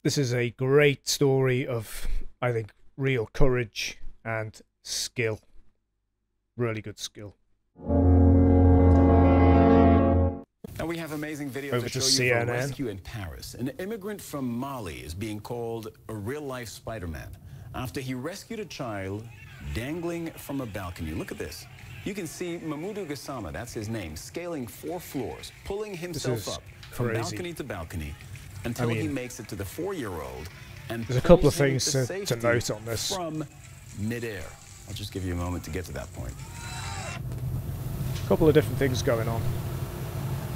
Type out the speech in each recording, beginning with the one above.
This is a great story of, I think, real courage and skill. Really good skill. Now we have amazing video Over to to show you of a CNN. rescue in Paris. An immigrant from Mali is being called a real-life Spider-Man after he rescued a child dangling from a balcony. Look at this. You can see Mamoudou Gassama, that's his name, scaling 4 floors, pulling himself up from balcony to balcony until he makes it to the 4-year-old and there's a couple of pulls him things to note on this. from midair. I'll just give you a moment to get to that point. A couple of different things going on.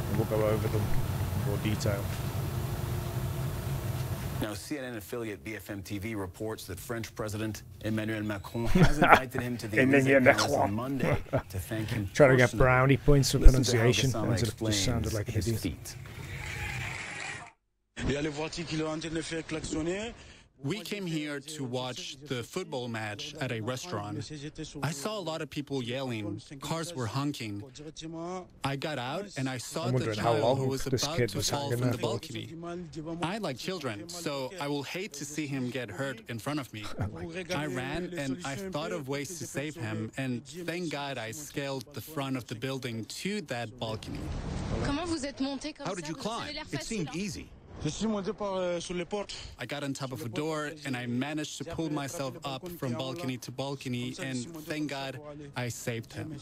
And we'll go over them in more detail. Now, CNN affiliate BFM TV reports that French President Emmanuel Macron has invited him to the Elysee Palace on Monday to thank him. Trying to get brownie points for pronunciation, and it just sounded like an idiot. We came here to watch the football match at a restaurant. I saw a lot of people yelling. Cars were honking. I got out and I saw the child who was about to fall from the balcony. I like children, so I will hate to see him get hurt in front of me. I ran and I thought of ways to save him, and thank God I scaled the front of the building to that balcony. How did you climb? It seemed easy. I got on top of a door and I managed to pull myself up from balcony to balcony, and thank God I saved him.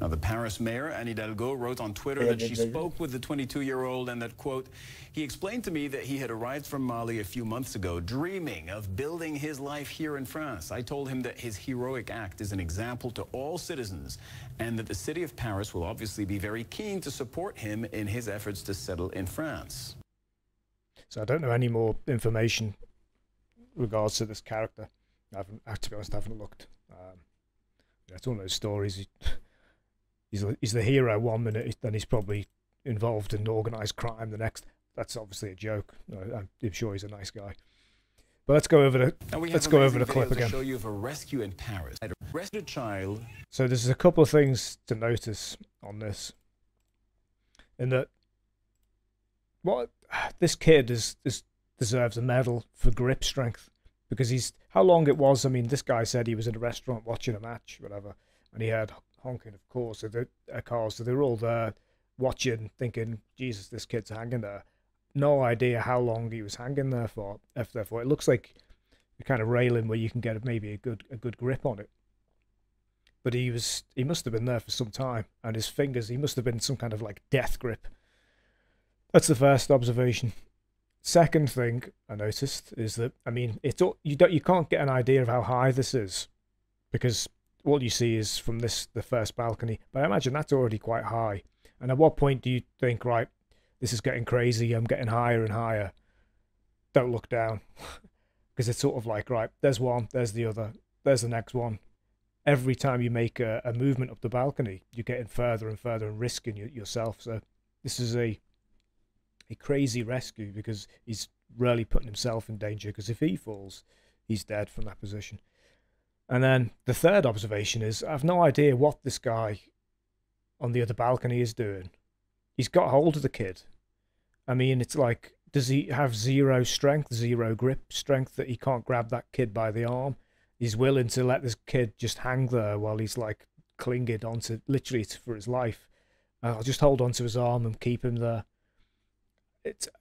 Now, the Paris mayor, Anne Hidalgo, wrote on Twitter that she spoke with the 22-year-old and that, quote, he explained to me that he had arrived from Mali a few months ago, dreaming of building his life here in France. I told him that his heroic act is an example to all citizens and that the city of Paris will obviously be very keen to support him in his efforts to settle in France. So I don't know any more information in regards to this character. To be honest, I haven't looked. It's one of those stories. He's the hero 1 minute, then he's probably involved in organised crime the next. That's obviously a joke. I'm sure he's a nice guy. But let's go over the clip again. Show you of a rescue in Paris. I rescued a child. So there's a couple of things to notice on this. In that, this kid deserves a medal for grip strength, because how long it was. I mean, this guy said he was in a restaurant watching a match, whatever, and he had honking, of course, so so they were all there watching, thinking, Jesus, this kid's hanging there. No idea how long he was hanging there for. Therefore, it looks like a kind of railing where you can get maybe a good grip on it. But he must have been there for some time, and his fingers, he must have been some kind of like death grip. That's the first observation. Second thing I noticed is that, I mean, you can't get an idea of how high this is, because all you see is from the first balcony. But I imagine that's already quite high. And at what point do you think, right, this is getting crazy, I'm getting higher and higher? Don't look down. Because it's sort of like, right, there's one, there's the other, there's the next one. Every time you make a movement up the balcony, you're getting further and further and risking yourself. So this is a crazy rescue, because he's really putting himself in danger, because if he falls, he's dead from that position. And then the third observation is, I have no idea what this guy on the other balcony is doing. He's got hold of the kid. I mean, it's like, does he have zero strength, zero grip strength, that he can't grab that kid by the arm? He's willing to let this kid just hang there while he's like clinging onto, literally for his life. I'll just hold onto his arm and keep him there.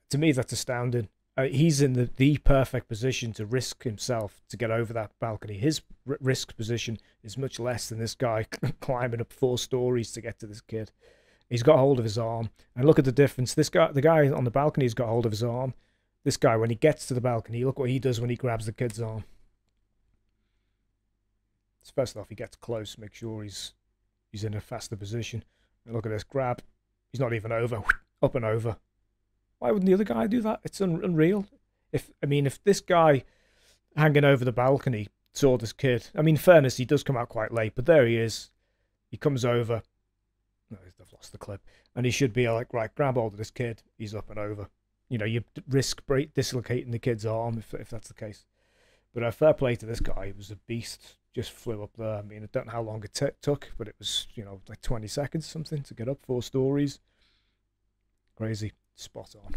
To me, that's astounding. He's in the perfect position to risk himself to get over that balcony. His risk position is much less than this guy climbing up 4 stories to get to this kid. He's got hold of his arm, and look at the difference. The guy on the balcony has got hold of his arm. This guy, when he gets to the balcony, look what he does when he grabs the kid's arm. First off, he gets close, make sure he's in a faster position. And look at this grab. He's not even over, up and over. Why wouldn't the other guy do that? It's unreal. If this guy hanging over the balcony saw this kid, I mean, in fairness, he does come out quite late, but there he is. He comes over. No, I've lost the clip. And he should be like, right, grab hold of this kid. He's up and over. You know, you risk dislocating the kid's arm if that's the case. But fair play to this guy. He was a beast. Just flew up there. I mean, I don't know how long it took, but it was, like 20 seconds or something to get up 4 stories. Crazy. Spot on.